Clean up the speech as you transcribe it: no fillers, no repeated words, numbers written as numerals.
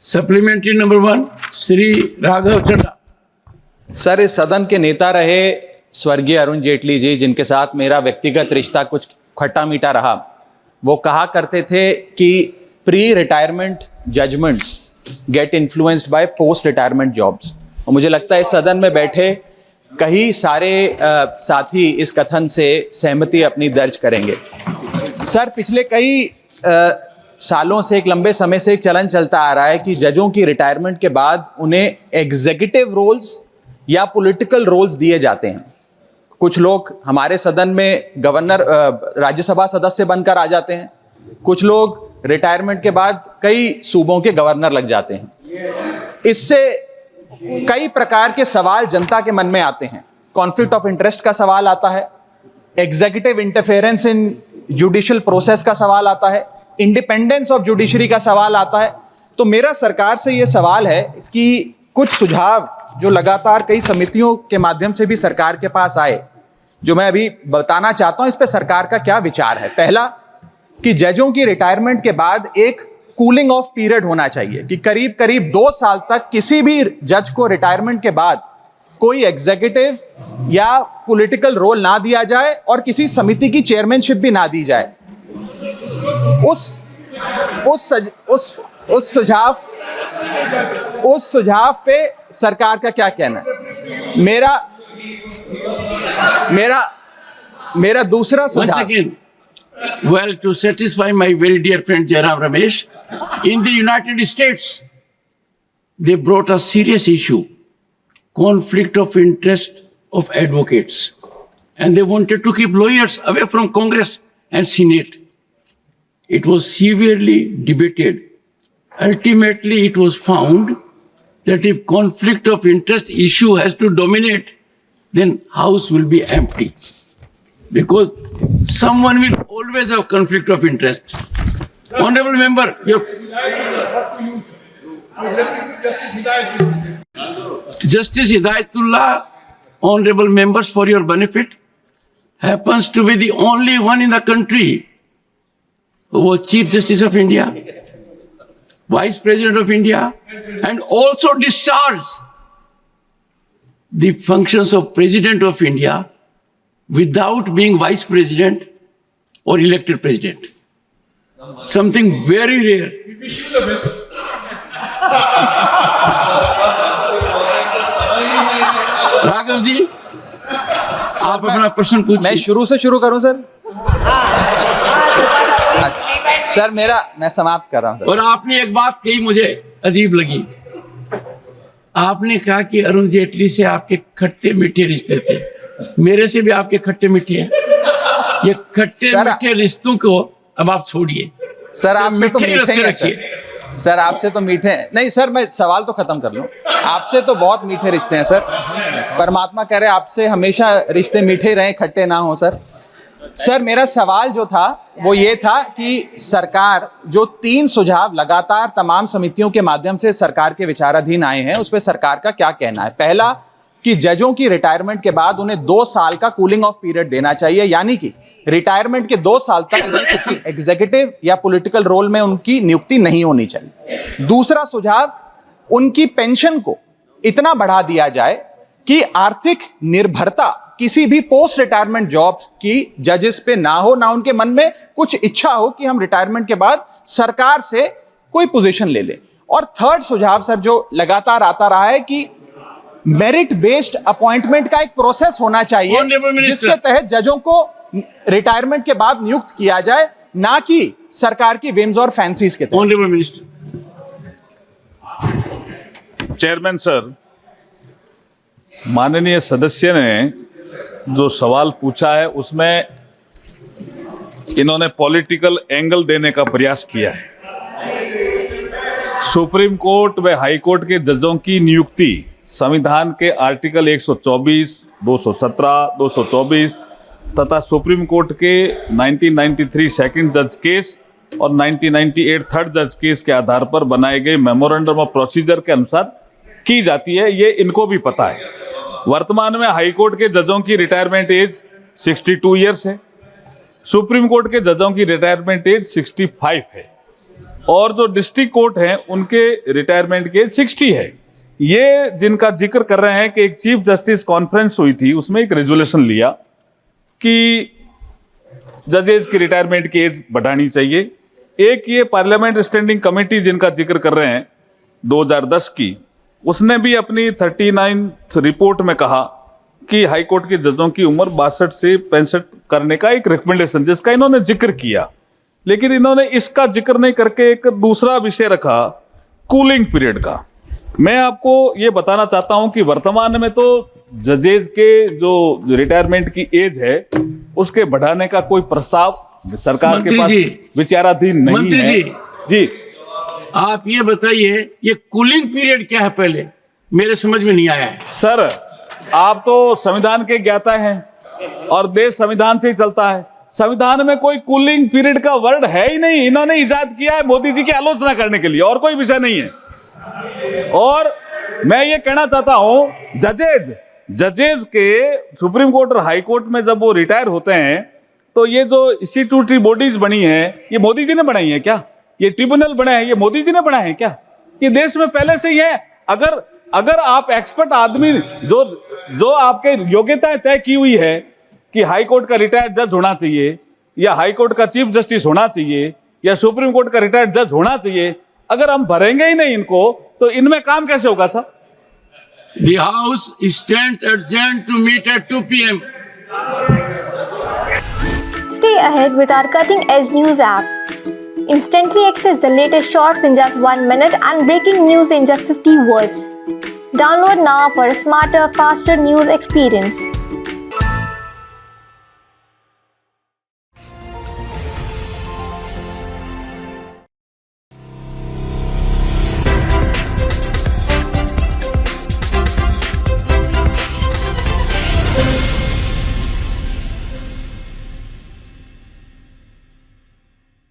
Supplementary number 1, Shri Raghav Chadha. Sir, इस सदन के नेता रहे स्वर्गीय अरुण जेटली जी, जिनके साथ मेरा व्यक्तिगत रिश्ता कुछ खट्टा मीठा रहा, वो कहा करते थे कि pre retirement judgments get influenced by post retirement jobs. और मुझे लगता है इस सदन में बैठे कई सारे साथी इस कथन से सहमति अपनी दर्ज करेंगे। सर, पिछले कई सालों से, एक लंबे समय से एक चलन चलता आ रहा है कि जजों की रिटायरमेंट के बाद उन्हें एग्जीक्यूटिव रोल्स या पॉलिटिकल रोल्स दिए जाते हैं। कुछ लोग हमारे सदन में गवर्नर, राज्यसभा सदस्य बनकर आ जाते हैं, कुछ लोग रिटायरमेंट के बाद कई सूबों के गवर्नर लग जाते हैं। इससे कई प्रकार के सवाल जनता के मन में आते हैं। कॉन्फ्लिक्ट ऑफ इंटरेस्ट का सवाल आता है, एग्जीक्यूटिव इंटरफेरेंस इन जुडिशियल प्रोसेस का सवाल आता है, इंडिपेंडेंस ऑफ जुडिशरी का सवाल आता है। तो मेरा सरकार से यह सवाल है कि कुछ सुझाव जो लगातार कई समितियों के माध्यम से भी सरकार के पास आए, जो मैं अभी बताना चाहता हूं, इस पे सरकार का क्या विचार है। पहला, कि जजों की रिटायरमेंट के बाद एक कूलिंग ऑफ पीरियड होना चाहिए कि करीब करीब 2 साल तक किसी भी जज को रिटायरमेंट के बाद कोई एग्जीक्यूटिव या पॉलिटिकल रोल ना दिया जाए और किसी समिति की चेयरमैनशिप भी ना दी जाए। उस सुझाव पे सरकार का क्या कहना है? मेरा दूसरा सुझाव। Well, to satisfy my very dear friend Jairam Ramesh, in the United States, they brought a serious issue, conflict of interest of advocates, and they wanted to keep lawyers away from Congress and Senate. It was severely debated. Ultimately, it was found that if conflict of interest issue has to dominate, then House will be empty. Because someone will always have conflict of interest. Honorable member, Justice Hidayatullah, honorable members, for your benefit, happens to be the only one in the country who was Chief Justice of India, Vice President of India, and also discharged the functions of President of India without being Vice President or elected President. Something very rare. We wish you the best. Raghav ji, आप अपना प्रश्न पूछिए। मैं शुरू से शुरू करूं sir? Sir, मैं समाप्त कर रहा हूं सर। और आपने एक बात कही मुझे अजीब लगी। आपने कहा कि अरुण जेटली से आपके खट्टे मीठे रिश्ते थे। मेरे से भी आपके खट्टे मीठे हैं। ये खट्टे मीठे रिश्तों को अब आप छोड़िए सर। आपसे तो मीठे रखिए सर, आपसे तो मीठे हैं। नहीं सर, मैं सवाल तो खत्म कर लूं। आपसे तो बहुत मीठे रिश्ते हैं सर। परमात्मा कह रहे आपसे हमेशा रिश्ते मीठे रहे, खट्टे ना हो सर। सर, मेरा सवाल जो था वो ये था कि सरकार जो 3 सुझाव लगातार तमाम समितियों के माध्यम से सरकार के विचाराधीन आए हैं, उस पर सरकार का क्या कहना है। पहला, कि जजों की रिटायरमेंट के बाद उन्हें 2 साल का कूलिंग ऑफ पीरियड देना चाहिए, यानी कि रिटायरमेंट के 2 साल तक किसी एग्जीक्यूटिव या पॉलिटिकल रोल में उनकी नियुक्ति नहीं होनी चाहिए। दूसरा सुझाव, उनकी पेंशन को इतना बढ़ा दिया जाए कि आर्थिक निर्भरता किसी भी पोस्ट रिटायरमेंट जॉब की जजेस पे ना हो, ना उनके मन में कुछ इच्छा हो कि हम रिटायरमेंट के बाद सरकार से कोई पोजीशन ले लें। और थर्ड सुझाव सर, जो लगातार आता रहा है कि मेरिट बेस्ड अपॉइंटमेंट का एक प्रोसेस होना चाहिए जिसके तहत जजों को रिटायरमेंट के बाद नियुक्त किया जाए, ना कि सरकार की विम्स और फैंसीज के तहत। Honourable minister. चेयरमैन सर, माननीय सदस्य ने जो सवाल पूछा है उसमें इन्होंने पॉलिटिकल एंगल देने का प्रयास किया है। सुप्रीम कोर्ट व हाई कोर्ट के जजों की नियुक्ति संविधान के आर्टिकल 124, 217, 224 तथा सुप्रीम कोर्ट के 1993 सेकंड जज केस और 1998 थर्ड जज केस के आधार पर बनाए गए मेमोरेंडम ऑफ प्रोसीजर के अनुसार की जाती है। ये इनको भी पता है। वर्तमान में हाई कोर्ट के जजों की रिटायरमेंट एज 62 ईयर्स है, सुप्रीम कोर्ट के जजों की रिटायरमेंट एज 65 है। और जो डिस्ट्रिक्ट कोर्ट हैं उनके रिटायरमेंट की एज 60 है। ये जिनका जिक्र कर रहे हैं कि एक चीफ जस्टिस कॉन्फ्रेंस हुई थी, उसमें एक रेजोल्यूशन लिया कि जजेस की रिटायरमेंट की एज बढ़ानी चाहिए। एक ये पार्लियामेंट स्टैंडिंग कमेटी जिनका जिक्र कर रहे हैं 2010 की, उसने भी अपनी 39th रिपोर्ट में कहा कि हाई कोर्ट के जजों की उम्र 62 से 65 करने का एक रिकमेंडेशन जिसका इन्होंने जिक्र किया, लेकिन इन्होंने इसका जिक्र नहीं करके एक दूसरा विषय रखा कूलिंग पीरियड का। मैं आपको ये बताना चाहता हूं कि वर्तमान में तो जजेज के जो रिटायरमेंट की एज है उसके बढ़ाने का कोई प्रस्ताव सरकार के पास विचाराधीन नहीं मंत्री है। जी आप ये बताइए, ये कूलिंग पीरियड क्या है? पहले मेरे समझ में नहीं आया है। सर, आप तो संविधान के ज्ञाता हैं और देश संविधान से ही चलता है। संविधान में कोई कूलिंग पीरियड का वर्ड है ही नहीं, इन्होंने इजाद किया है मोदी जी की आलोचना करने के लिए, और कोई विषय नहीं है। और मैं ये कहना चाहता हूं, जजेज के सुप्रीम कोर्ट और हाई कोर्ट में जब वो रिटायर होते हैं तो ये जो इंस्टीट्यूटरी बॉडीज बनी है ये मोदी जी ने बनाई है क्या? ये ट्रिब्यूनल बने हैं ये मोदी जी ने बनाए हैं क्या? ये देश में पहले से ही है। अगर आप एक्सपर्ट आदमी जो आपके योग्यताएं तय की हुई है कि हाई कोर्ट का रिटायर्ड जज होना चाहिए या हाई कोर्ट का चीफ जस्टिस होना चाहिए या सुप्रीम कोर्ट का रिटायर्ड जज होना चाहिए, अगर हम भरेंगे ही नहीं इनको तो इनमें काम कैसे होगा sir? The House stands adjourned to meet at 2 p.m. Stay ahead with our cutting-edge news app. Instantly access the latest shorts in just 1 minute and breaking news in just 50 words. Download now for a smarter, faster news experience.